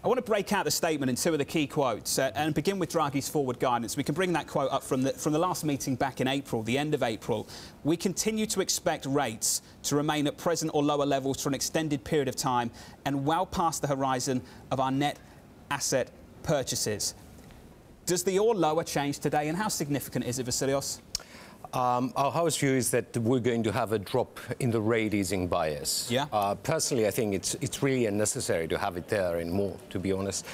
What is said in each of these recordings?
I want to break out the statement in two of the key quotes and begin with Draghi's forward guidance. We can bring that quote up from the last meeting back in April, the end of April. We continue to expect rates to remain at present or lower levels for an extended period of time and well past the horizon of our net asset purchases. Does the or lower change today, and how significant is it, Vasileios? Our house view is that we're going to have a drop in the rate easing bias. Yeah. Personally, I think it's really unnecessary to have it there anymore, to be honest.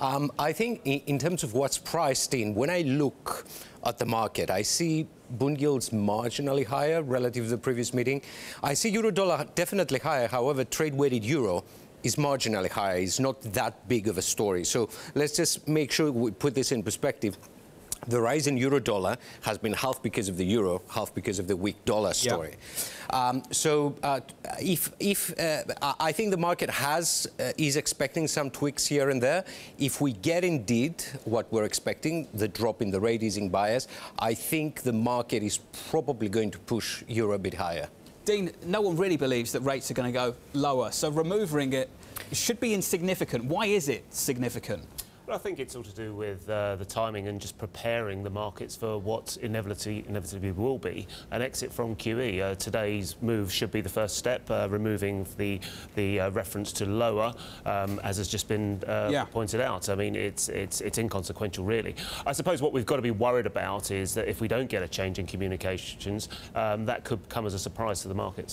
I think in terms of what's priced in, when I look at the market, I see bond yields marginally higher relative to the previous meeting. I see euro-dollar definitely higher. However, trade-weighted euro is marginally higher. It's not that big of a story. So let's just make sure we put this in perspective. The rise in euro-dollar has been half because of the euro, half because of the weak dollar story. Yeah. I think the market is expecting some tweaks here and there. If we get indeed what we're expecting, the drop in the rate easing bias, I think the market is probably going to push euro a bit higher. Dean, no one really believes that rates are going to go lower, so removing it should be insignificant. Why is it significant? Well, I think it's all to do with the timing and just preparing the markets for what inevitably will be an exit from QE. Today's move should be the first step, removing the reference to lower, as has just been pointed out. I mean, it's inconsequential, really. I suppose what we've got to be worried about is that if we don't get a change in communications, that could come as a surprise to the markets.